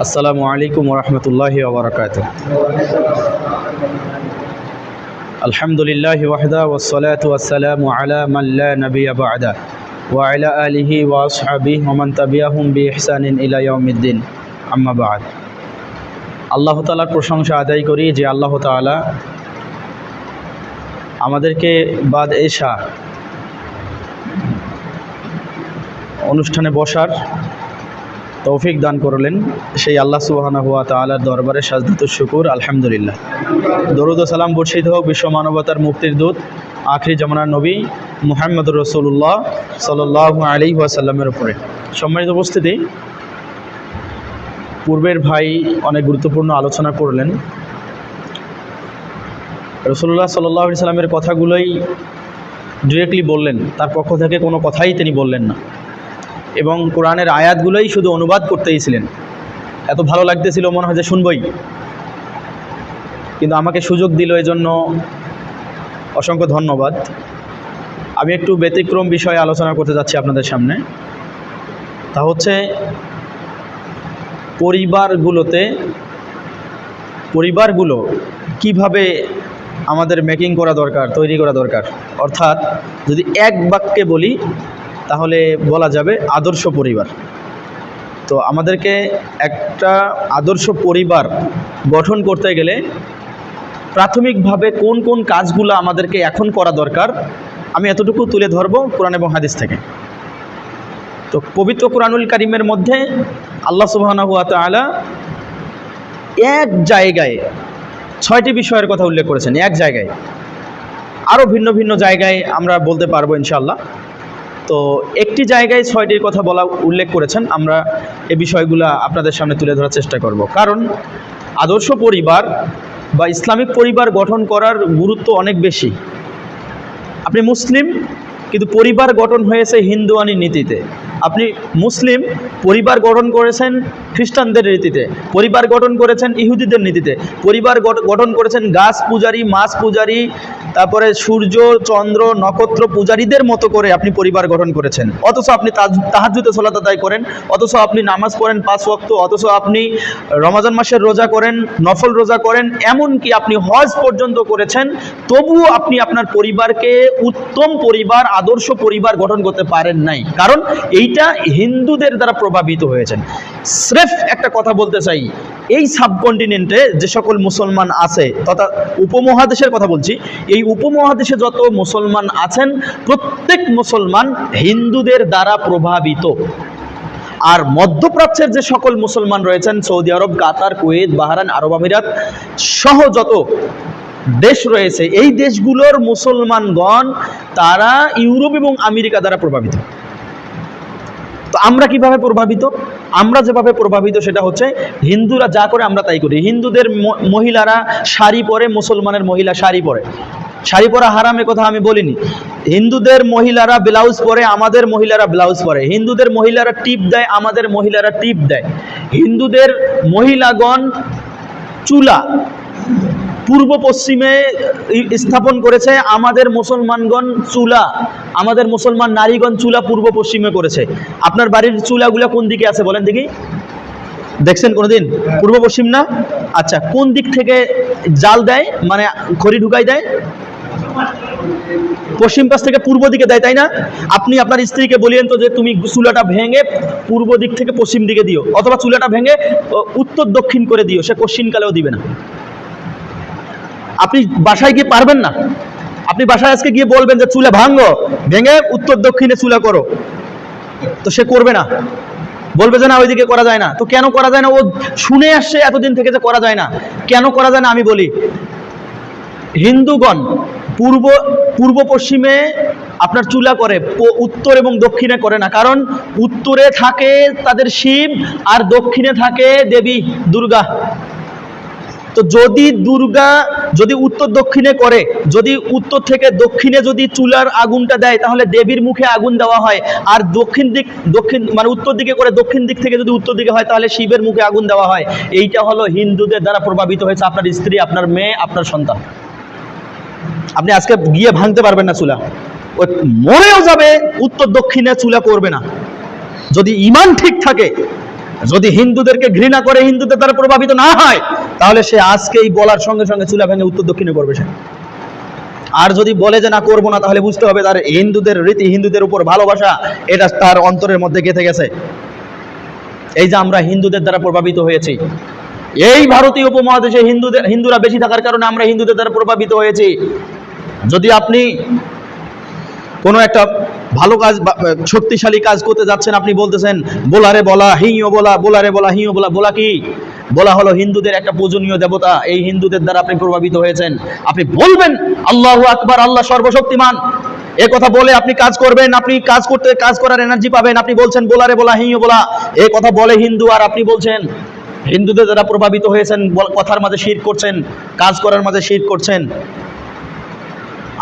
আসসালামু আলাইকুম ওরহমতুল্লাহি ওবরাকাতুহু। আলহামদুলিল্লাহি ওয়াহদা ওয়াসসালাতু ওয়াসসালামু আলা মান লা নাবিয়্যা বা'দা ওয়া আলা আলিহি ওয়া আসহাবিহি ওয়া মান তাবিআহুম বিইহসানিন ইলা ইয়াউমিদ্দিন, আম্মা বা'দ। আল্লাহ তাআলার প্রশংসা আদায় করি যে আল্লাহ তাআলা আমাদেরকে বাদ এশা অনুষ্ঠানে বসার তৌফিক দান করলেন। সেই আল্লাহ সুবহানাহু ওয়া তাআলার দরবারে সাজদাতুশ শুকুর, আলহামদুলিল্লাহ। দরুদ ও সালাম বর্ষিত হোক বিশ্ব মানবতার মুক্তির দূত আখিরি জামানার নবী মুহাম্মদুর রাসূলুল্লাহ সাল্লাল্লাহু আলাইহি ওয়াসাল্লামের উপরে। সম্মানিত উপস্থিতি, পূর্বের ভাই অনেক গুরুত্বপূর্ণ আলোচনা করলেন। রাসূলুল্লাহ সাল্লাল্লাহু আলাইহি সাল্লামের কথাগুলোই ডিরেক্টলি বললেন, তার পক্ষ থেকে কোনো কথাই তিনি বললেন না, এবং কোরআনের আয়াতগুলোই শুধু অনুবাদ করতেইছিলেন। এত ভালো লাগতেছিল, মনে হয় যে শুনবই, কিন্তু আমাকে সুযোগ দিল, এই জন্য অসংখ্য ধন্যবাদ। আমি একটু ব্যতিক্রম বিষয়ে আলোচনা করতে যাচ্ছি আপনাদের সামনে। তা হচ্ছে পরিবারগুলো কিভাবে আমাদের মেকিং করা দরকার, তৈরি করা দরকার। অর্থাৎ যদি এক বাক্যে বলি তাহলে বলা যাবে আদর্শ পরিবার। তো আমাদেরকে একটা আদর্শ পরিবার গঠন করতে গেলে প্রাথমিকভাবে কোন কোন কাজগুলো আমাদেরকে এখন করা দরকার, আমি এতটুকু তুলে ধরব কোরআন এবং হাদিস থেকে। তো পবিত্র কোরআনুল কারীমের মধ্যে আল্লাহ সুবহানাহু ওয়া তাআলা এক জায়গায় 6টি বিষয়ের কথা উল্লেখ করেছেন। এক জায়গায়, আরও ভিন্ন ভিন্ন জায়গায় আমরা বলতে পারবো ইনশাআল্লাহ। তো একটি জায়গায় 6টির কথা উল্লেখ করেছেন। আমরা এই বিষয়গুলো আপনাদের সামনে তুলে ধরার চেষ্টা করব, কারণ আদর্শ পরিবার বা ইসলামিক পরিবার গঠন করার গুরুত্ব অনেক বেশি। আপনি মুসলিম, কিন্তু পরিবার গঠন হয়েছে হিন্দুয়ানি নীতিতে। আপনি মুসলিম, পরিবার গঠন করেছেন খ্রিস্টানদের রীতিতে, পরিবার গঠন করেছেন ইহুদিদের নীতিতে, পরিবার গঠন করেছেন গাছ পূজারী, মাছ পূজারী, তারপরে সূর্য চন্দ্র নক্ষত্র পূজারীদের মতো করে আপনি পরিবার গঠন করেছেন। অথচ আপনি তাহাজ্জুদে সালাত আদায় করেন, অথচ আপনি নামাজ পড়েন 5 ওয়াক্ত, অথচ আপনি রমজান মাসের রোজা করেন, নফল রোজা করেন, এমনকি আপনি হজ পর্যন্ত করেছেন। তবুও আপনি আপনার পরিবারকে উত্তম পরিবার, আদর্শ পরিবার গঠন করতে পারেন নাই, কারণ এইটা হিন্দুদের দ্বারা প্রভাবিত হয়েছেন। স্রেফ একটা কথা বলতে চাই, এই সাবকন্টিনেন্টে যে সকল মুসলমান আছে, তথা উপমহাদেশের কথা বলছি, এই উপমহাদেশে যত মুসলমান আছেন প্রত্যেক মুসলমান হিন্দুদের দ্বারা প্রভাবিত। আর মধ্যপ্রাচ্যের যে সকল মুসলমান রয়েছেন, সৌদি আরব, কাতার, কুয়েত, বাহরাইন, আরব আমিরাত সহ যত দেশ রয়েছে, এই দেশগুলোর মুসলমানগণ তারা ইউরোপ এবং আমেরিকা দ্বারা প্রভাবিত। তো আমরা কিভাবে প্রভাবিত? আমরা যেভাবে প্রভাবিত সেটা হচ্ছে, হিন্দুরা যা করে আমরা তাই করি। হিন্দুদের মহিলারা শাড়ি পরে, মুসলমানের মহিলা শাড়ি পরে। শাড়ি পরা হারামের কথা আমি বলিনি। হিন্দুদের মহিলারা ব্লাউজ পরে, আমাদের মহিলারা ব্লাউজ পরে। হিন্দুদের মহিলারা টিপ দেয়, আমাদের মহিলারা টিপ দেয়। হিন্দুদের মহিলাগণ চুলা পূর্ব পশ্চিমে স্থাপন করেছে, আমাদের মুসলমানগণ চুলা, আমাদের মুসলমান নারীগণ চুলা পূর্ব পশ্চিমে করেছে। আপনার বাড়ির চুলাগুলা কোন দিকে আছে বলেন দেখি, দেখছেন কোনোদিন? পূর্ব পশ্চিম না? আচ্ছা, কোন দিক থেকে জাল দেয়, মানে খড়ি ঢুকাই দেয়? পশ্চিম পাশ থেকে পূর্ব দিকে দেয়, তাই না? আপনি আপনার স্ত্রীকে বলিয়েন তো যে তুমি চুলাটা ভেঙে পূর্ব দিক থেকে পশ্চিম দিকে দিও, অথবা চুলাটা ভেঙে উত্তর দক্ষিণ করে দিও, সে কোশ্চিনকালেও দিবে না। আপনি বাসায় গিয়ে পারবেন না। আপনি বাসায় আজকে গিয়ে বলবেন যে চুলা ভাঙো, ভেঙে উত্তর দক্ষিণে চুলা করো, তো সে করবে না, বলবে যে না ওইদিকে করা যায় না। তো কেন করা যায় না? ও শুনে আসছে এতদিন থেকে যে করা যায় না। কেন করা যায় না আমি বলি। হিন্দুগণ পূর্ব পশ্চিমে আপনার চুলা করে, উত্তর এবং দক্ষিণে করে না। কারণ উত্তরে থাকে তাদের শিব, আর দক্ষিণে থাকে দেবী দুর্গা। তো যদি উত্তর দক্ষিণে করে, যদি উত্তর থেকে দক্ষিণে যদি চুলার আগুনটা দেয়, তাহলে দেবীর মুখে আগুন দেওয়া হয়। আর দক্ষিণ মানে উত্তর দিকে করে, দক্ষিণ দিক থেকে যদি উত্তর দিকে হয়, তাহলে শিবের মুখে আগুন দেওয়া হয়। এইটা হলো হিন্দুদের দ্বারা প্রভাবিত হয়েছে আপনার স্ত্রী, আপনার মেয়ে, আপনার সন্তান। আপনি আজকে গিয়ে ভাঙতে পারবেন না চুলা, ওই মরেও যাবে, উত্তর দক্ষিণে চুলা করবে না। যদি ঈমান ঠিক থাকে যদি হিন্দুদেরকে ঘৃণা করে, হিন্দুদের দ্বারা প্রভাবিত না হয়, তাহলে সে আজকেই বলার সঙ্গে সঙ্গে চুলা ভেঙে উত্তর দক্ষিণে করবে সে। আর যদি বলে যে না করবো না, তাহলে বুঝতে হবে তার হিন্দুদের রীতি, হিন্দুদের উপর ভালোবাসা, এটা তার অন্তরের মধ্যে গেঁথে গেছে। এই যে আমরা হিন্দুদের দ্বারা প্রভাবিত হয়েছি, এই ভারতীয় উপমহাদেশে হিন্দুরা বেশি থাকার কারণে আমরা হিন্দুদের দ্বারা প্রভাবিত হয়েছি। যদি আপনি কোনো একটা ভালো কাজ, শক্তিশালী কাজ করতে যাচ্ছেন, আপনি বলতেছেন বোলারে বলা হিংয় বলা, বোলারে বলা হিংয় বলা। বলা কি? বলা হলো হিন্দুদের একটা পূজনীয় দেবতা, এই হিন্দুদের দ্বারা আপনি প্রভাবিত হয়েছেন। আপনি বলবেন আল্লাহু আকবার, আল্লাহ সর্বশক্তিমান, এ কথা বলে আপনি কাজ করবেন, আপনি কাজ করার এনার্জি পাবেন। আপনি বলছেন বোলারে বলা হিংয় বলা, এ কথা বলে হিন্দু, আর আপনি বলছেন হিন্দুদের দ্বারা প্রভাবিত হয়েছেন, কথার মাঝে শিরক করছেন, কাজ করার মাঝে শিরক করছেন।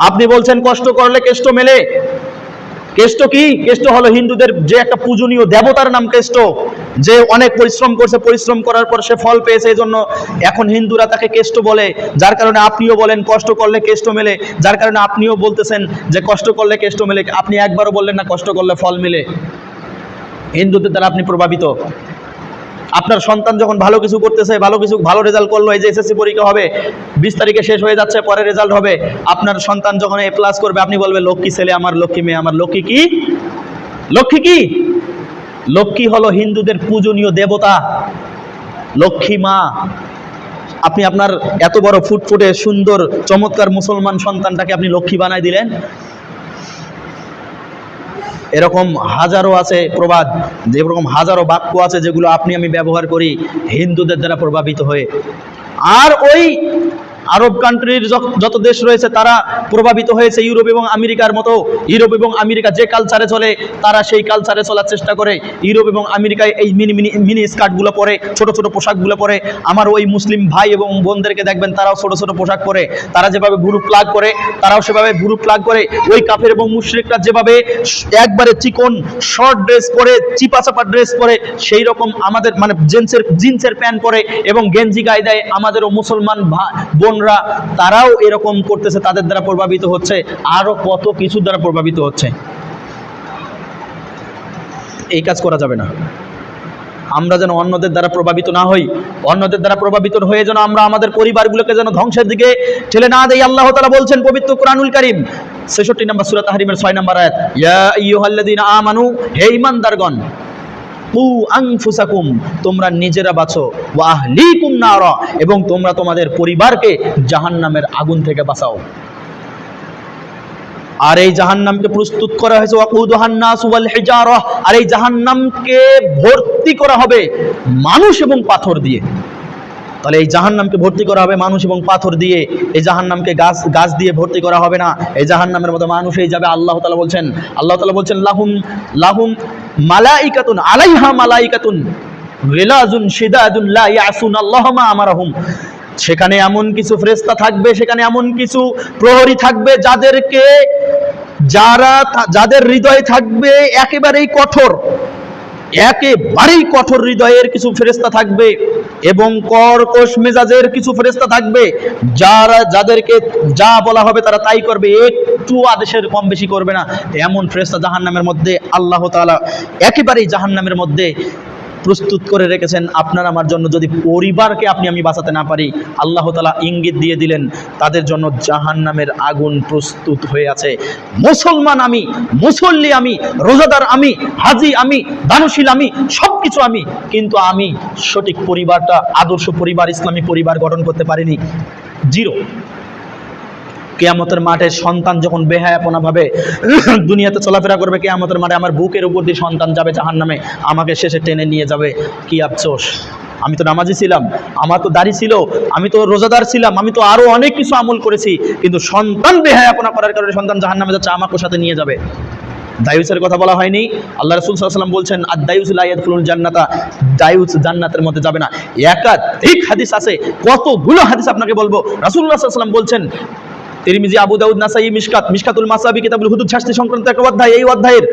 আপনি বলছেন কষ্ট করলে কেষ্ট মেলে। কেষ্ট কি? কেষ্ট হলো হিন্দুদের যে একটা পূজনীয় দেবতার নাম কেষ্ট, যে অনেক পরিশ্রম করছে, পরিশ্রম করার পর সে ফল পেয়েছে, এই জন্য এখন হিন্দুরা তাকে কেষ্ট বলে। যার কারণে আপনিও বলেন কষ্ট করলে কেষ্ট মেলে, যার কারণে আপনিও বলতেছেন যে কষ্ট করলে কেষ্ট মেলে। আপনি একবারও বললেন না কষ্ট করলে ফল মেলে। হিন্দুদের দ্বারা আপনি প্রভাবিত। আপনার সন্তান যখন ভালো কিছু করতেছে, ভালো রেজাল্ট করলো, এই যে এসএসসি পরীক্ষা হবে 20 তারিখে শেষ হয়ে যাচ্ছে, পরে রেজাল্ট হবে, আপনার সন্তান যখন A+ করবে, আপনি বলবেন লক্ষ্মী ছেলে আমার, লক্ষ্মী মেয়ে আমার। লক্ষ্মী কি? লক্ষ্মী কি? লক্ষ্মী হলো হিন্দুদের পূজনীয় দেবতা, লক্ষ্মী মা। আপনি আপনার এত বড় ফুটফুটে সুন্দর চমৎকার মুসলমান সন্তানটাকে আপনি লক্ষ্মী বানাই দিলেন। এরকম হাজারো আছে প্রবাদ, যেরকম হাজারো বাক্য আছে যেগুলো আপনি আমি ব্যবহার করি হিন্দুদের দ্বারা প্রভাবিত হয়ে। আর ওই আরব কান্ট্রির যত দেশ রয়েছে তারা প্রভাবিত হয়েছে ইউরোপ এবং আমেরিকার মতো। ইউরোপ এবং আমেরিকা যে কালচারে চলে, তারা সেই কালচারে চলার চেষ্টা করে। ইউরোপ এবং আমেরিকায় এই মিনি স্কার্টগুলো পরে, ছোট ছোট পোশাকগুলো পরে। আমার ওই মুসলিম ভাই এবং বোনদেরকে দেখবেন, তারাও ছোট ছোট পোশাক পরে। তারা যেভাবে ভুরু প্লাগ করে, তারাও সেভাবে ভুরু প্লাগ করে। ওই কাফের এবং মুশরিকরা যেভাবে একবারে চিকন শর্ট ড্রেস পরে, চিপা চাপা ড্রেস পরে, সেই রকম আমাদের মানে জিন্সের প্যান্ট পরে এবং গেঞ্জি গায়ে দেয় আমাদেরও মুসলমান বোনরা, তারাও এরকম করতেছে, তাদের দ্বারা প্রভাবিত হচ্ছে, আরো কত কিছু দ্বারা প্রভাবিত হচ্ছে। এই কাজ করা যাবে না। আমরা যেন অন্যদের দ্বারা প্রভাবিত না হই, অন্যদের দ্বারা প্রভাবিত হয়ে যেন আমরা আমাদের পরিবারগুলোকে যেন ধ্বংসের দিকে ঠেলে না দেই। আল্লাহ তাআলা বলছেন পবিত্র কুরআনুল কারীম 66 নম্বর সূরা তাহরিমের 6 নম্বর আয়াত, ইয়া আইয়ুহাল্লাযীনা আমানু, হে ঈমানদারগণ, কু আনফুসাকুম, তোমরা নিজেরা বাঁচো, ওয়া আহলিকুম নারা, এবং তোমরা তোমাদের পরিবারকে জাহান্নামের আগুন থেকে বাঁচাও। আর এই জাহান্নামকে প্রস্তুত করা হয়েছে ওয়াকুদুহান নাস ওয়াল হিজারা, আর এই জাহান্নামকে ভর্তি করা হবে মানুষ এবং পাথর দিয়ে। তাহলে এই জাহান্নামকে ভর্তি করা হবে মানুষ এবং পাথর দিয়ে। এই জাহান্নামকে গাছ দিয়ে ভর্তি করা হবে না, এই জাহান্নামের মধ্যে মানুষই যাবে। আল্লাহ তাআলা বলছেন লাহুম মালাইকাতুন আলাইহা মালাইকাতুন গিলাজুন শিদাদুন লা ইয়াসুনাল্লাহা মা আমারহুম। সেখানে এমন কিছু ফেরেশতা থাকবে, সেখানে এমন কিছু প্রহরী থাকবে যাদের হৃদয় থাকবে একেবারেই কঠোর হৃদয়ের কিছু ফেরেশতা থাকবে, এবং কর্কশ মেজাজের কিছু ফেরেশতা থাকবে, যাদেরকে যা বলা হবে তারা তাই করবে, একটু আদেশের কম বেশি করবে না। এমন ফেরেশতা জাহান্নামের মধ্যে আল্লাহ তাআলা একেবারেই জাহান্নামের মধ্যে প্রস্তুত করে রেখেছেন আপনার আমার জন্য। যদি পরিবারকে আমি বাঁচাতে না পারি, আল্লাহ তাআলা ইঙ্গিত দিয়ে দিলেন তাদের জন্য জাহান্নামের আগুন প্রস্তুত হয়ে আছে। মুসলমান আমি, মুসল্লি আমি, রোজাদার আমি, হাজি আমি, দানশীল আমি, সবকিছু আমি, কিন্তু আমি সঠিক পরিবারটা, আদর্শ পরিবার, ইসলামী পরিবার গঠন করতে পারিনি। জিরো। কিয়ামতের মাঠে সন্তান যখন বেহায়াপনা ভাবে দুনিয়াতে চলাফেরা করবে, কিয়ামতের মাঠে আমার বুকের উপর দিয়ে সন্তান যাবে জাহান্নামে, আমাকে শেষে টেনে নিয়ে যাবে। কি আফসোস, আমি তো নামাজি ছিলাম, আমার তো দাড়ি ছিল, আমি তো রোজাদার ছিলাম, আমি তো আরো অনেক কিছু আমল করেছি, কিন্তু সন্তান বেহায়াপনা করার কারণে সন্তান জাহান্নামে যাচ্ছে, আমাকে সাথে নিয়ে যাবে। দায়ুসের কথা বলা হয়নি। আল্লাহ রাসূল সাল্লাল্লাহু আলাইহি ওয়াসাল্লাম বলছেন আদ-দায়ুস লা ইয়াদখুলুল জান্নাতা, দায়ুস জান্নাতের মধ্যে যাবে না। একাধিক হাদিস আছে, কতগুলো হাদিস আপনাকে বলবো। রাসূলুল্লাহ সাল্লাল্লাহু আলাইহি ওয়াসাল্লাম বলছেন তিরমিজি, আবু দাউদ, নাসাই, মিশকাতুল মাসাবি, কিতাবুল হুদুদ, শাস্তি সংক্রান্ত একটা অধ্যায়। এই অধ্যায়ের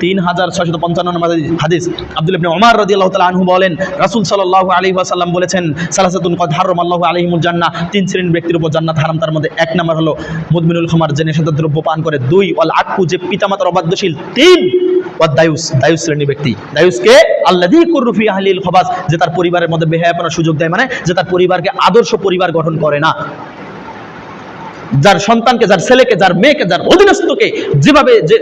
3655 নম্বর হাদিস। আব্দুল্লাহ ইবনে ওমর রাদিয়াল্লাহু তাআলা আনহু বলেন, রাসূল সাল্লাল্লাহু আলাইহি ওয়াসাল্লাম বলেছেন, সালাসাতুন কদ হারামাল্লাহু আলাইহিমুল জান্নাহ, 3 শ্রেণীর ব্যক্তির উপর জান্নাত হারাম। তার মধ্যে 1 নম্বর হলো মুদমিনুল খামার, যে নেশাদার দ্রব্য পান করে। 2 ওয়াল আকু, যে পিতামাতার অবাধ্যশীল। 3 দায়ুস, দায়ুস শ্রেণীর ব্যক্তি। দায়ুসকে আল্লাযী কুররু ফি আহলিল খাবাস, যে তার পরিবারের মধ্যে বেহায়াপনার সুযোগ দেয়, মানে যে তার পরিবারকে আদর্শ পরিবার গঠন করে না। যার সন্তানকে, যার ছেলেকে, যার মেয়েকে, যার অধীনস্থকে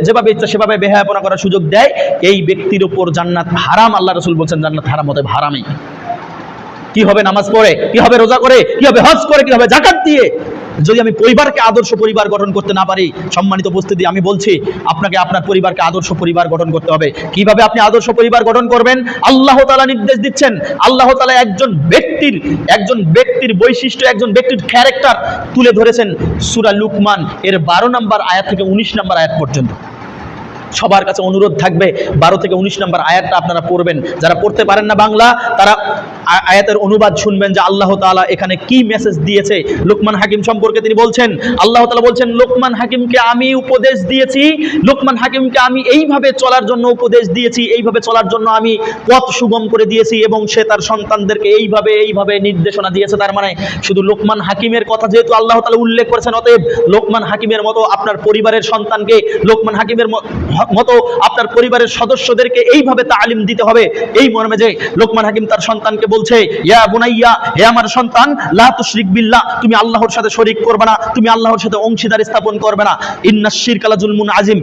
যেভাবে ইচ্ছা সেভাবে বেহায়াপনা করার সুযোগ দেয়, এই ব্যক্তির উপর জান্নাত হারাম। আল্লাহ রাসূল বলছেন জান্নাত হারাম, অতএব হারামই। কি হবে নামাজ পড়ে, কি হবে রোজা করে, কি হবে হজ করে, কি হবে যাকাত দিয়ে, যদি আমি পরিবারকে আদর্শ পরিবার গঠন করতে না পারি? সম্মানিত উপস্থিতি, আমি বলছি আপনাকে আপনার পরিবারকে আদর্শ পরিবার গঠন করতে হবে। কিভাবে আপনি আদর্শ পরিবার গঠন করবেন? আল্লাহ তাআলা নির্দেশ দিচ্ছেন। আল্লাহ তাআলা একজন ব্যক্তির বৈশিষ্ট্য, একজন ব্যক্তির ক্যারেক্টার তুলে ধরেছেন সূরা লুকমান এর 12 নম্বর আয়াত থেকে 19 নম্বর আয়াত পর্যন্ত। সবার কাছে অনুরোধ থাকবে 12 থেকে 19 নম্বর আয়াতটা আপনারা পড়বেন। যারা পড়তে পারেন না বাংলা, তারা আয়াতের অনুবাদ শুনবেন যে আল্লাহ তাআলা এখানে কি মেসেজ দিয়েছে লোকমান হাকিম সম্পর্কে। তিনি বলছেন, আল্লাহ তাআলা বলছেন, লোকমান হাকিমকে আমি উপদেশ দিয়েছি, লোকমান হাকিমকে আমি এইভাবে চলার জন্য উপদেশ দিয়েছি, এইভাবে চলার জন্য আমি পথ সুগম করে দিয়েছি, এবং সে তার সন্তানদেরকে এইভাবে নির্দেশনা দিয়েছে। তার মানে শুধু লোকমান হাকিমের কথা যেহেতু আল্লাহ তাআলা উল্লেখ করেছেন, অতএব লোকমান হাকিমের মতো আপনার পরিবারের সন্তানকে, লোকমান হাকিমের মতো আপনার পরিবারের সদস্যদেরকে এইভাবে তালিম দিতে হবে। এই মর্মে যে লোকমান হাকিম তার সন্তানকে বলছে, ইয়া বুনাইয়া, হে আমার সন্তান, লা তুশরিক বিল্লাহ, তুমি আল্লাহর সাথে শরীক করবে না, তুমি আল্লাহর সাথে অংশীদার স্থাপন করবে না। ইন্নাশ শিরকা লাযুলমুন আযীম,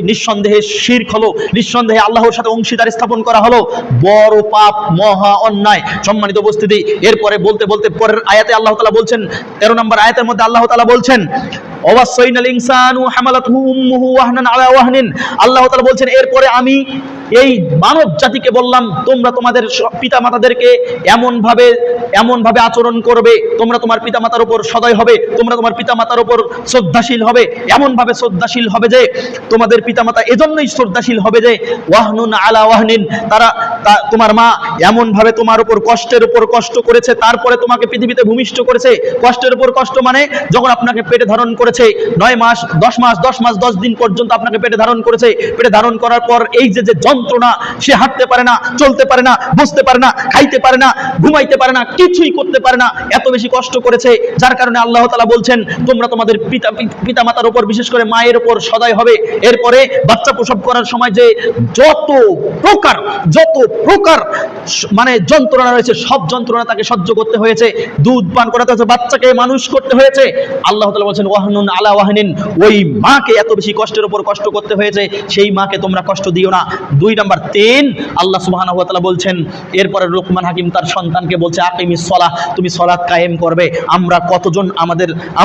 নিঃসন্দেহে শিরক হলো, নিঃসন্দেহে আল্লাহর সাথে অংশীদার স্থাপন করা হলো বড় পাপ, মহা অন্যায়। সম্মানিত উপস্থিতি, এরপরে বলতে পরের আয়াতে আল্লাহ তাআলা বলছেন, 13 নম্বর আয়াতের মধ্যে আল্লাহ তাআলা বলছেন, ওয়াসাইনাল ইনসানু হামালাতহু উম্মুহু ওয়াহনান আলা ওয়াহনিন। আল্লাহ তাআলা বলছেন, এরপরে আমি এই মানব জাতিকে বললাম, তোমরা তোমাদের পিতামাতাদেরকে এমনভাবে আচরণ করবে, তোমরা তোমার পিতামাতার উপর সদয় হবে, তোমরা তোমার পিতামাতার উপর শ্রদ্ধাশীল হবে, এমনভাবে শ্রদ্ধাশীল হবে যে তোমাদের পিতামাতা এজন্যই শ্রদ্ধাশীল হবে যে ওয়াহনুন আলা ওয়াহনিন, তোমার মা এমনভাবে তোমার উপর কষ্টের উপর কষ্ট করেছে, তারপরে তোমাকে পৃথিবীতে ভূমিষ্ঠ করেছে। কষ্টের উপর কষ্ট মানে যখন আপনাকে পেটে ধারণ করেছে 9 মাস 10 মাস 10 দিন পর্যন্ত আপনাকে পেটে ধারণ করেছে। পেটে ধারণ করার পর এই যে যন্ত্রণা, সে হাঁটতে পারে না, চলতে পারে না, বসতে পারে না, খাইতে পারে না, ঘুমাইতে পারে না, কিছুই করতে পারে না, এত বেশি কষ্ট করেছে। যার কারণে আল্লাহ তাআলা বলছেন, তোমরা তোমাদের পিতামাতার উপর, বিশেষ করে মায়ের উপর সদয় হবে। এরপরে বাচ্চা প্রসব করার সময় যে যত প্রকার মানে যন্ত্রণা রয়েছে, সব যন্ত্রণা তাকে সহ্য করতে হয়েছে। দুধ পান করাতে হয়েছে, বাচ্চাকে মানুষ করতে হয়েছে। আল্লাহ তাআলা বলছেন, ওয়াহনুন আলা ওয়াহনিন, ওই মাকে এত বেশি কষ্টের উপর কষ্ট করতে হয়েছে, সেই মাকে তোমরা কষ্ট দিও না। 2 নাম্বার 3 আল্লাহ সুবহানাহু ওয়া তাআলা বলছেন, এরপরে লোকমান হাকিম তার সন্তানকে বলছে, আকিমিস সালাহ, তুমি সালাত কায়েম করবে। আমরা কতজন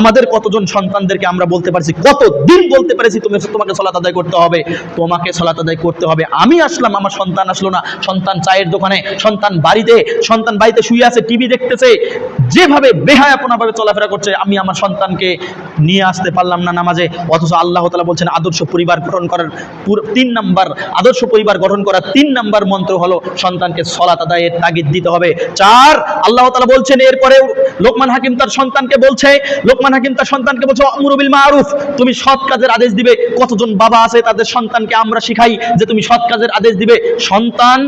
আমাদের কতজন সন্তানদেরকে আমরা বলতে পারছি, কতদিন বলতে পারছি তোমাকে সালাত আদায় করতে হবে, তোমাকে সালাত আদায় করতে হবে। আমি আসলাম, আমার সন্তান আসলো না, সন্তান চায়ের দোকানে, সন্তান বাড়িতে শুয়ে আছে, টিভি দেখতেছে, যেভাবে বেহায়াপনাভাবে চলাফেরা করছে, আমি আমার সন্তানকে নিয়ে আসতে পারলাম না নামাজে। অথচ আল্লাহ তাআলা বলছেন, আদর্শ পরিবার গঠন করার 3 নাম্বার মন্ত্র হলো সন্তানকে সালাত আদায়ের তাগিদ দিতে হবে। 4 আল্লাহ তাআলা বলছেন, এরপরে লোকমান হাকিম তার সন্তানকে বলছে, আমরু বিল মারুফ, তুমি সৎ কাজের আদেশ দিবে। কতজন বাবা আছে তাদের সন্তানকে আমরা শিখাই যে তুমি সৎ কাজের আদেশ দিবে। সন্তান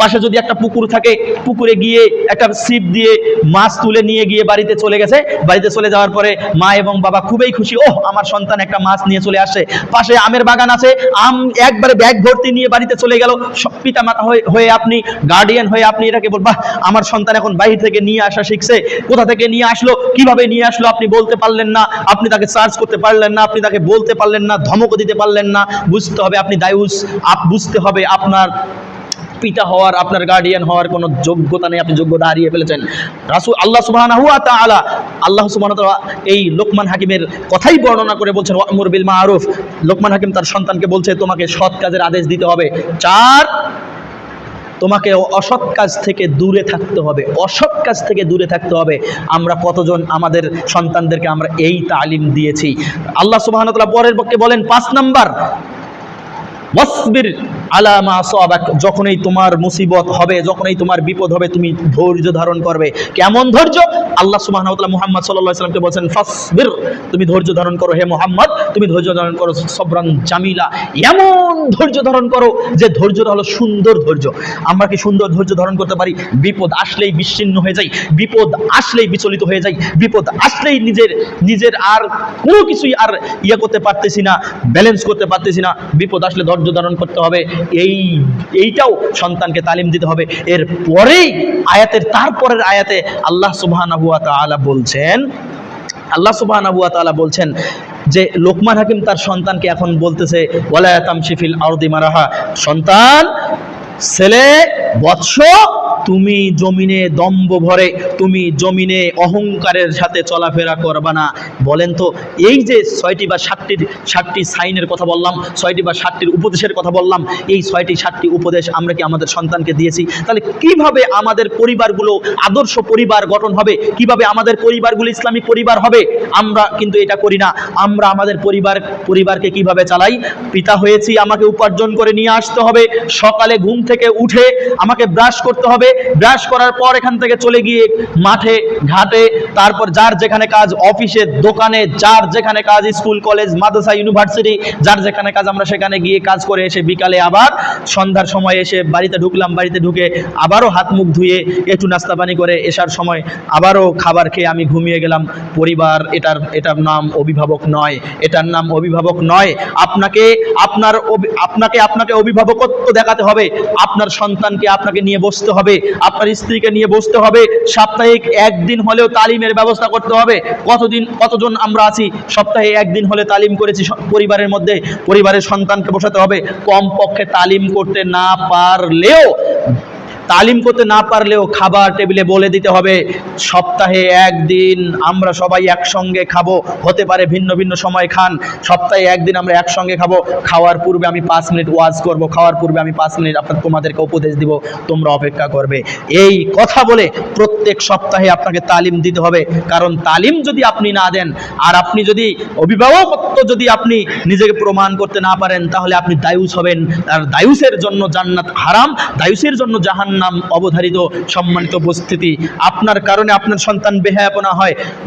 পাশে যদি একটা পুকুর থাকে, পুকুরে গিয়ে একটা ছিপ দিয়ে মাছ তুলে নিয়ে গিয়ে বাড়িতে চলে গেছে। বাড়িতে চলে যাওয়ার পরে মা এবং বাবা খুবই খুশি, ওহ আমার সন্তান একটা মাছ নিয়ে চলে আসে। পাশে আমের বাগান আছে, আম একবারে ব্যাগ ভর্তি নিয়ে বাড়িতে চলে গেল। পিতা মাতা হয়ে আপনি, গার্ডিয়ান হয়ে আপনি এটাকে বলবা, আমার সন্তান এখন বাইরে থেকে নিয়ে আসা শিখছে। কোথা থেকে নিয়ে আসলো, কিভাবে নিয়ে আসলো আপনি বলতে পারলেন না, আপনি তাকে সার্চ করতে পারলেন না, আপনি তাকে বলতে পারলেন না, ধমক দিতে পারলেন না। বুঝতে হবে আপনি দায়ুস, বুঝতে হবে আপনার পিতা হওয়ার, আপনার গার্ডিয়ান হওয়ার কোনো যোগ্যতা নেই, আপনি যোগ্যতা হারিয়ে ফেলেছেন। আল্লাহ সুবহানাহু ওয়া তাআলা এই লোকমান হাকিমের কথাই বর্ণনা করে বলছেন, ওয়া'মুর বিল মা'রুফ। লোকমান হাকিম তার সন্তানকে বলছে, তোমাকে সৎ কাজের আদেশ দিতে হবে। 4 তোমাকে অসৎ কাজ থেকে দূরে থাকতে হবে, অসৎ কাজ থেকে দূরে থাকতে হবে। আমরা কতজন আমাদের সন্তানদেরকে আমরা এই তালিম দিয়েছি? আল্লাহ সুবহানাহু ওয়া তাআলা পরের পক্ষে বলেন 5 নাম্বার, ওয়াসবির আলা মা আসাবাক, যখনই তোমার মুসিবত হবে, যখনই তোমার বিপদ হবে, তুমি ধৈর্য ধারণ করবে। কেমন ধৈর্য? আল্লাহ সুবহানাহু ওয়া তাআলা মুহাম্মদ সাল্লাল্লাহু আলাইহি ওয়াসাল্লামকে বলেছেন ফাসবির, তুমি ধৈর্য ধারণ করো হে মুহাম্মদ, তুমি ধৈর্য ধারণ করো সবরান জামিলা, এমন ধৈর্য ধারণ করো যে ধৈর্যটা হলো সুন্দর ধৈর্য। আমরা কি সুন্দর ধৈর্য ধারণ করতে পারি? বিপদ আসলেই বিচ্ছিন্ন হয়ে যাই, বিপদ আসলেই বিচলিত হয়ে যাই, বিপদ আসলেই নিজের আর কোনো কিছুই আর করতে পারতেছি না, ব্যালেন্স করতে পারতেছি না। বিপদ আসলে ধৈর্য ধারণ করতে হবে, এইটাও সন্তানকে তালিম দিতে হবে। এর পরেই তারপরের আয়াতে আল্লাহ সুবহানাহু ওয়া তাআলা বলছেন যে লোকমান হাকিম তার সন্তানকে এখন বলতেছে ওয়ালা তামশি ফিল আরদি মারাহা, সন্তান, ছেলে, বৎস, তুমি জমিনে দম্ভ ভরে, তুমি জমিনে অহংকারের সাথে চলাফেরা করবা না। বলেন তো, এই যে 6টি বা 7টি সাইনের কথা বললাম, 6টি বা 7টির উপদেশের কথা বললাম, এই 6টি 7টি উপদেশ আমরা কি আমাদের সন্তানকে দিয়েছি? তাহলে কিভাবে আমাদের পরিবারগুলো আদর্শ পরিবার গঠন হবে, কিভাবে আমাদের পরিবারগুলো ইসলামিক পরিবার হবে? আমরা কিন্তু এটা করি না। আমরা আমাদের পরিবারকে কিভাবে চালাই? পিতা হয়েছি, আমাকে উপার্জন করে নিয়ে আসতে হবে, সকালে ঘুম থেকে উঠে আমাকে ব্রাশ করতে হবে, ব্রাশ করার পর এখান থেকে চলে গিয়ে মাঠে ঘাটে, তারপর যার যেখানে কাজ, অফিসে, দোকানে, যার যেখানে কাজ, স্কুল, কলেজ, মাদ্রাসা, ইউনিভার্সিটি, যার যেখানে কাজ আমরা সেখানে গিয়ে কাজ করে এসে বিকালে আবার সন্ধ্যার সময় এসে বাড়িতে ঢুকলাম, বাড়িতে ঢুকে আবারও হাত মুখ ধুয়ে একটু নাস্তা পানি করে এসার সময় আবারও খাবার খেয়ে আমি ঘুমিয়ে গেলাম। পরিবার এটার নাম অভিভাবক নয়, এটার নাম অভিভাবক নয়। আপনাকে অভিভাবকত্ব দেখাতে হবে, আপনার সন্তানকে আপনাকে নিয়ে বসতে হবে, আপনার স্ত্রীকে নিয়ে বসতে হবে, সাপ্তাহিক একদিন হলেও তালিমের ব্যবস্থা করতে হবে। কতজন আমরা আছি সপ্তাহে একদিন হলে তালিম করেছি পরিবারের মধ্যে? পরিবারের সন্তানকে বসাতে হবে, কমপক্ষে তালিম করতে না পারলেও খাবার টেবিলে বলে দিতে হবে সপ্তাহে একদিন আমরা সবাই একসঙ্গে খাবো, হতে পারে ভিন্ন ভিন্ন সময় খান, সপ্তাহে একদিন আমরা একসঙ্গে খাবো, খাওয়ার পূর্বে আমি 5 মিনিট ওয়াজ করব, খাওয়ার পূর্বে আমি 5 মিনিট তোমাদেরকে উপদেশ দিব, তোমরা অপেক্ষা করবে। এই কথা বলে প্রত্যেক সপ্তাহে আপনাকে তালিম দিতে হবে। কারণ তালিম যদি আপনি না দেন, আর আপনি যদি অভিভাবকত্ব যদি আপনি নিজেকে প্রমাণ করতে না পারেন, তাহলে আপনি দায়ুস হবেন, আর দায়ুসের জন্য জান্নাত হারাম, দায়ুসের জন্য জাহান্নাম অবধারিত। সম্মানিত উপস্থিতি, আপনার কারণে আপনার সন্তান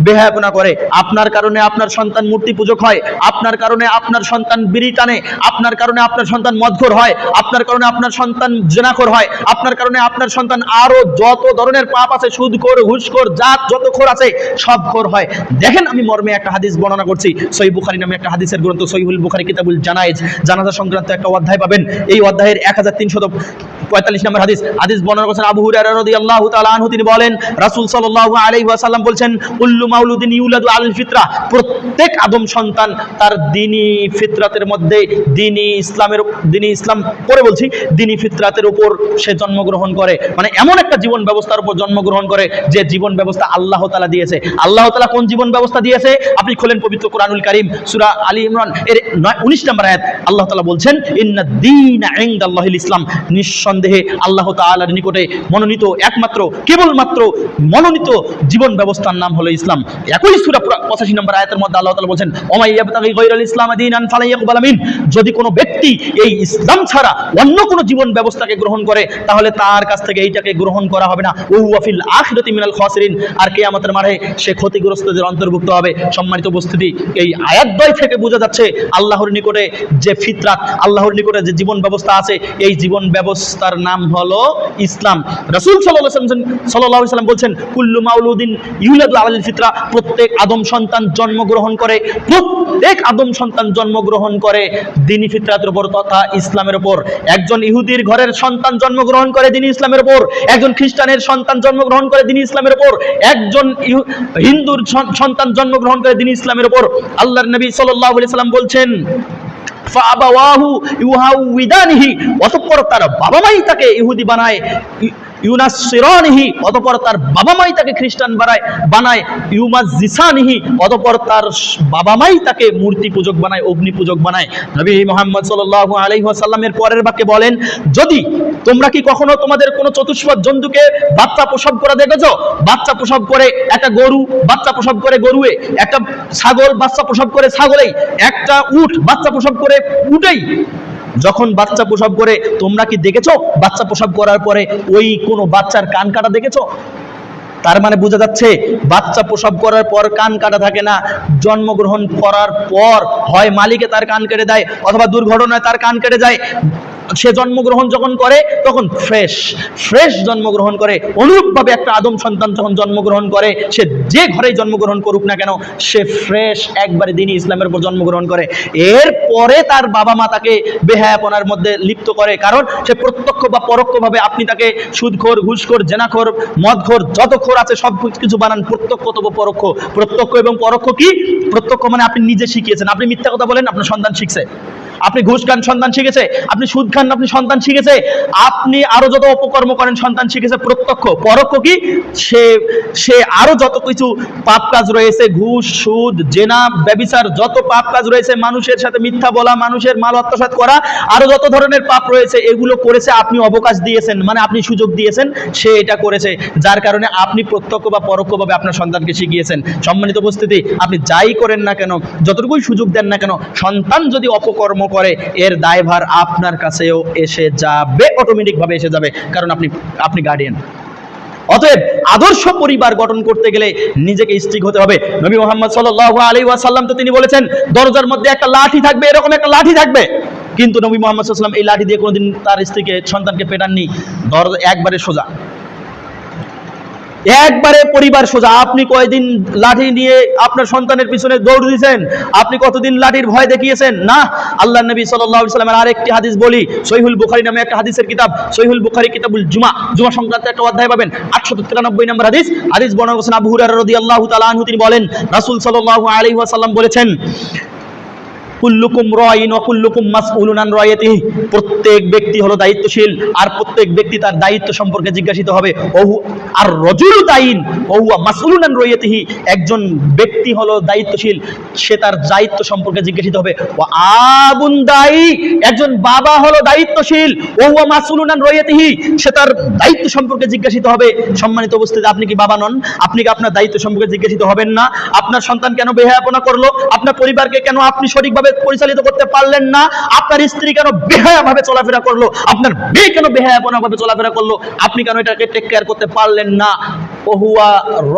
বেহায়াপনা করে, আপনার কারণে আপনার সন্তান মূর্তি পূজক হয়, আপনার কারণে আপনার সন্তান বিড়ি টানে, আপনার কারণে আপনার সন্তান মদখোর হয়, আপনার কারণে আপনার সন্তান জিনাখোর হয়, আপনার কারণে আপনার সন্তান আরো যত ধরনের পাপ আছে, সুদখোর, ঘুষখোর, যত খোর আছে সব খোর হয়। দেখেন, আমি মর্মে একটা হাদিস বর্ণনা করছি, সহিহ বুখারী নামে একটা হাদিসের গ্রন্থ, সহিহুল বুখারী কিতাবুল জানায়েজ, জানাজা সংক্রান্ত একটা অধ্যায় পাবেন। এই অধ্যায়ের 1345 নম্বর হাদিস বর্ণনা করেছেন আবু হুরায়রা রাদিয়াল্লাহু তাআলা আনহু। তিনি বলেন, রাসূল সাল্লাল্লাহু আলাইহি ওয়াসাল্লাম বলেছেন, কুল্লু মাউলুদিন ইউলাদু আলাল ফিতরা, প্রত্যেক আদম সন্তান তার দ্বীনি ফিতরাতের মধ্যে, দ্বীনি ফিতরাতের উপর সে জন্মগ্রহণ করে। মানে এমন একটা জীবন ব্যবস্থার উপর জন্মগ্রহণ করে যে জীবন ব্যবস্থা আল্লাহ তাআলা দিয়েছে। আল্লাহ তাআলা কোন জীবন ব্যবস্থা দিয়েছে? আপনি খোলেন পবিত্র কোরআনুল কারীম, সূরা আলী ইমরান এর 19 নম্বর আয়াত। আল্লাহ তাআলা বলছেন, ইন্নাদ দীনা ইনদাল্লাহিল ইসলাম, নিঃসন্দেহে আল্লাহ তাআলার নিকটে মনোনীত, একমাত্র কেবলমাত্র মনোনীত জীবন ব্যবস্থার নাম হলো ইসলাম। একই সূরা 85 নম্বর আয়াতের মধ্যে আল্লাহ তাআলা বলেন, ওমাই ইয়াবতাগি গায়রাল ইসলাম দীনান ফালা ইয়াকবাল মিন, যদি কোনো ব্যক্তি এই ইসলাম ছাড়া অন্য কোনো জীবন ব্যবস্থাকে গ্রহণ করে, তাহলে তার কাছ থেকে এইটাকে গ্রহণ করা হবে না। ওয়া হুয়া ফিল আখিরাতি মিনাল খাসিরিন, আর কিয়ামতের মাঠে সে ক্ষতিগ্রস্তদের অন্তর্ভুক্ত হবে। সম্মানিত উপস্থিতি, এই আয়াতদ্বয় থেকে বোঝা যাচ্ছে আল্লাহর নিকটে যে ফিতরাত, আল্লাহর নিকটে যে জীবন ব্যবস্থা আছে, এই জীবন ব্যবস্থার নাম হলো ইসলাম। রাসূল সাল্লাল্লাহু আলাইহি ওয়াসাল্লাম বলছেন, কুল্লু মাউলুদিন ইউলাদু আলাল ফিতরা, প্রত্যেক আদম সন্তান জন্মগ্রহণ করে দ্বীনি ফিতরাতের উপর তথা ইসলামের উপর। একজন ইহুদির ঘরের সন্তান জন্মগ্রহণ করে দ্বীনি ইসলামের উপর, একজন খ্রিস্টানের সন্তান জন্মগ্রহণ করে দ্বীনি ইসলামের উপর, একজন হিন্দুর সন্তান জন্মগ্রহণ করে দ্বীনি ইসলামের উপর। আল্লাহর নবী সাল্লাল্লাহু আলাইহি ওয়াসাল্লাম বলছেন, ফাআবাওয়াহু ইউহাউইদানিহি, অতঃপর তার বাবা মাই তাকে ইহুদি বানায়, ইউনাসসিরানিহি, অতঃপর তার বাবা মাই তাকে খ্রিস্টান বানায়, ইউমাজ্জিসানিহি, অতঃপর তার বাবা মাই তাকে মূর্তি পূজক বানায়, অগ্নি পূজক বানায়। নবী মুহাম্মদ সাল্লাল্লাহু আলাইহি ওয়াসাল্লামের পরের বাক্যে বলেন, যদি তোমরা কি কখনো তোমাদের কোনো চতুষ্পদ জন্তুকে বাচ্চা প্রসব করে দেখেছো? বাচ্চা প্রসব করে একটা গরু, বাচ্চা প্রসব করে গরুয়ে, একটা ছাগল বাচ্চা প্রসব করে ছাগলেই, একটা উট বাচ্চা প্রসব করে উটেই। যখন বাচ্চা প্রসব করে, তোমরা কি দেখেছো বাচ্চা প্রসব করার পরে ওই কোনো বাচ্চার কান কাটা দেখেছো? তার মানে বোঝা যাচ্ছে বাচ্চা প্রসব করার পর কান কাটা থাকে না, জন্মগ্রহণ করার পর হয় মালিকে তার কান কেটে দেয় অথবা দুর্ঘটনায় তার কান কেটে যায়। সে জন্মগ্রহণ যখন করে তখন ফ্রেশ জন্মগ্রহণ করে। অনুরূপভাবে একটা আদম সন্তান যখন জন্মগ্রহণ করে, সে যে ঘরেই জন্মগ্রহণ করুক না কেন, সে ফ্রেশ একবারে দ্বীনি ইসলামের উপর জন্মগ্রহণ করে। এরপরে তার বাবা মা তাকে বেহায়াপনার মধ্যে লিপ্ত করে, কারণ সে প্রত্যক্ষ বা পরোক্ষভাবে, আপনি তাকে সুদখোর, ঘুষখোর, জেনাখোর, মদখোর, যত খোর আছে সব কিছু বানান, প্রত্যক্ষ অথবা পরোক্ষ। প্রত্যক্ষ এবং পরোক্ষ কি? প্রত্যক্ষ মানে আপনি নিজে শিখিয়েছেন, আপনি মিথ্যা কথা বলেন, আপনার সন্তান শিখছে। আপনি ঘুষ খান, সন্তান শিখেছে। আপনি সুদ খান, আপনি সন্তান শিখেছে। আপনি আরো যত অপকর্ম করেন, সন্তান শিখেছে। প্রত্যক্ষ। পরোক্ষ কি? সে আরো যত কিছু পাপ কাজ রয়েছে, ঘুষ, সুদ, জেনা, ব্যভিচার, যত পাপ কাজ রয়েছে, মানুষের সাথে মিথ্যা বলা, মানুষের মাল আত্মসাৎ করা, আরো যত ধরনের পাপ রয়েছে, এগুলো করেছে। আপনি অবকাশ দিয়েছেন, মানে আপনি সুযোগ দিয়েছেন, সে এটা করেছে, যার কারণে আপনি প্রত্যক্ষ বা পরোক্ষভাবে আপনার সন্তানকে শিখিয়েছেন। সম্মানিত উপস্থিতি, আপনি যাই করেন না কেন, যতটুকুই সুযোগ দেন না কেন, সন্তান যদি অপকর্ম করে, এর দায়ভার আপনার কাছেও এসে যাবে, অটোমেটিকভাবে এসে যাবে, কারণ আপনি গার্ডিয়ান। অতএব আদর্শ পরিবার গঠন করতে গেলে নিজেকে স্ট্রিক হতে হবে। নবী মুহাম্মদ সাল্লাল্লাহু আলাইহি ওয়াসাল্লাম তো তিনি বলেছেন, দরজার মধ্যে একটা লাঠি থাকবে, এরকম একটা লাঠি থাকবে। কিন্তু নবী মুহাম্মদ সাল্লাল্লাহু আলাইহি ওয়াসাল্লাম এই লাঠি দিয়ে কোনোদিন তার স্ত্রীকে, সন্তানকে পেটাননি। দরজা একবারে সোজা, একবারে পরিবার সোজা। আপনি কয়দিন লাঠি নিয়ে আপনার সন্তানের পিছনে দৌড় দিয়েছেন? আপনি কতদিন লাঠির ভয় দেখিয়েছেন? না। আল্লাহর নবী সাল্লাল্লাহু আলাইহি ওয়াসাল্লামের আরেকটি হাদিস বলি, সহিহুল বুখারী নামে একটা হাদিসের কিতাব, সহিহুল বুখারী কিতাবুল জুমা সংক্রান্ত একটা অধ্যায় পাবেন, 893 নম্বর হাদিস বর্ণনা করেছেন আবু হুরায়রা রাদিয়াল্লাহু তাআলা আনহু। তিনি বলেন, রাসূল সাল্লাল্লাহু আলাইহি ওয়াসাল্লাম বলেছেন, কুল্লুকুম রাইন ওয়া কুল্লুকুম মাসউলুন আন রাইয়াতিহি, প্রত্যেক ব্যক্তি হলো দায়িত্বশীল, আর প্রত্যেক ব্যক্তি তার দায়িত্ব সম্পর্কে জিজ্ঞাসিত হবে। আর রাজুলু দাইন ওয়া হুয়া মাসউলুন আন রাইয়াতিহি, একজন ব্যক্তি হলো দায়িত্বশীল, সে তার দায়িত্ব সম্পর্কে জিজ্ঞাসিত হবে। ওয়া আবুন দাই, একজন বাবা হলো দায়িত্বশীল, ওয়া হুয়া মাসউলুন আন রাইয়াতিহি, সে তার দায়িত্ব সম্পর্কে জিজ্ঞাসিত হবে। সম্মানিত উপস্থিতি, আপনি কি বাবা নন? আপনি কি আপনার দায়িত্ব সম্পর্কে জিজ্ঞাসিত হবেন না? আপনার সন্তান কেন বেহায়াপনা করলো? আপনার পরিবারকে কেন আপনি সঠিকভাবে পরিচালিত করতে পারলেন না? আপনার স্ত্রী কেন বেহায়াভাবে চলাফেরা করলো? আপনার মেয়ে কেন বেহায়াপনা ভাবে চলাফেরা করলো? আপনি কেন এটাকে টেক কেয়ার করতে পারলেন না? ওহুয়া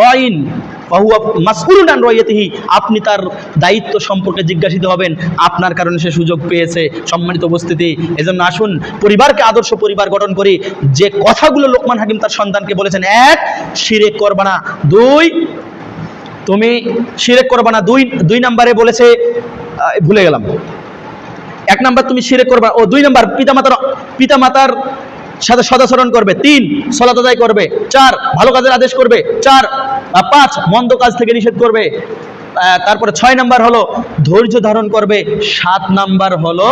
রাইন ওহুয়া মাসউলুন আন রাইয়াতিহি, আপনি তার দায়িত্ব সম্পর্কে জিজ্ঞাসিত হবেন, আপনার কারণে সে সুযোগ পেয়েছে। সম্মানিত উপস্থিতি, এজন্য আসুন পরিবারকে আদর্শ পরিবার গঠন করি। যে কথাগুলো লোকমান হাকিম তার সন্তানকে বলেছেন, 1, শিরক করবা না। 2, তুমি শিরক করবা না। 2 নম্বরে বলেছে, ভুলে গেলাম, 1 নাম্বার তুমি শিরক করবা, 2 নাম্বার পিতামাতার সাথে সদাচরণ করবে, 3 সালাত আদায় করবে, 4 ভালো কাজের আদেশ করবে, 5 মন্দ কাজ থেকে নিষেধ করবে, তারপরে 6 নাম্বার হলো ধৈর্য ধারণ করবে, 7 নাম্বার হলো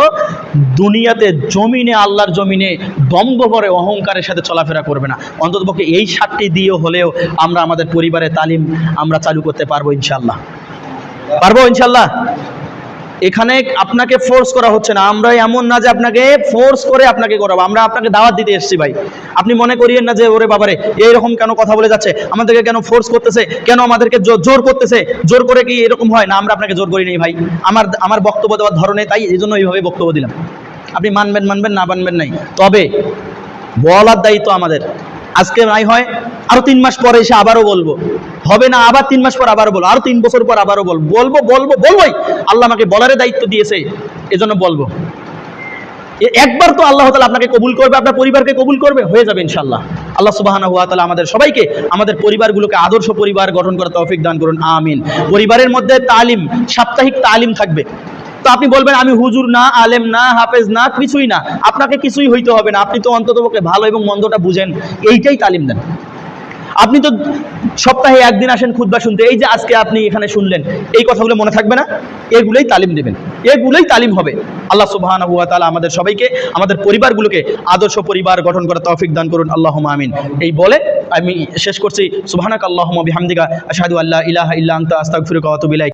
দুনিয়াতে জমিনে, আল্লাহর জমিনে দম্ভ ভরে অহংকারের সাথে চলাফেরা করবে না। অন্ততপক্ষে এই 7টি দিয়ে হলেও আমরা আমাদের পরিবারের তালিম আমরা চালু করতে পারবো ইনশাআল্লাহ। পারবো ইনশাআল্লাহ। এখানে আপনাকে ফোর্স করা হচ্ছে না, আমরা এমন না যে আপনাকে ফোর্স করে আপনাকে করাবো, আমরা আপনাকে দাওয়াত দিতে এসেছি ভাই। আপনি মনে করিয়েন না যে ওরে বাবারে এইরকম কেন কথা বলে যাচ্ছে, আমাদেরকে কেন ফোর্স করতেছে, কেন আমাদেরকে জোর করতেছে, জোর করে কি এরকম হয় না? আমরা আপনাকে জোর করি নেই ভাই, আমার বক্তব্য দেওয়ার ধরনে তাই, এই জন্য এইভাবে বক্তব্য দিলাম। আপনি মানবেন, না মানবেন নাই, তবে বলার দায়িত্ব আমাদের। আজকে নাই হয়, আরো 3 মাস পরে এসে আবারও বলবো, হবে না আবার 3 মাস পর আবারও বলবো, আরো 3 বছর পর আবারও বলবোই। আল্লাহ আমাকে বলার দায়িত্ব দিয়েছে, এজন্য বলবো। একবার তো আল্লাহ তাআলা আপনাকে কবুল করবে, আপনার পরিবারকে কবুল করবে, হয়ে যাবে ইনশাআল্লাহ। আল্লাহ সুবহানাহু ওয়া তাআলা আমাদের সবাইকে, আমাদের পরিবারগুলোকে আদর্শ পরিবার গঠন করার তৌফিক দান করুন, আমিন। পরিবারের মধ্যে তালিম, সাপ্তাহিক তালিম থাকবে। তো আপনি বলবেন আমি হুজুর না, আলেম না, হাফেজ না, কিছুই না, আপনাকে কিছুই হইতে হবে না, আপনি তো অন্ততপক্ষে ভালো এবং মন্দটা বুঝেন, এইটাই তালিম দেন। আপনি তো সপ্তাহে 1 দিন আসেন খুতবা শুনতে, এই যে আজকে আপনি এখানে শুনলেন, এই কথাগুলো মনে থাকবে না? এগুলোই তালিম দেবেন, এগুলোই তালিম হবে। আল্লাহ সুবহানাহু ওয়া তাআলা আমাদের সবাইকে, আমাদের পরিবারগুলোকে আদর্শ পরিবার গঠন করার তৌফিক দান করুন, আল্লাহুম্মা আমিন। এই বলে আমি শেষ করছি। সুবহানাকাল্লাহুম্মা বিহামদিকা আশহাদু আল্লা ইলাহা ইল্লা আনতা আস্তাগফিরুকা ওয়া আতুবু ইলাইক।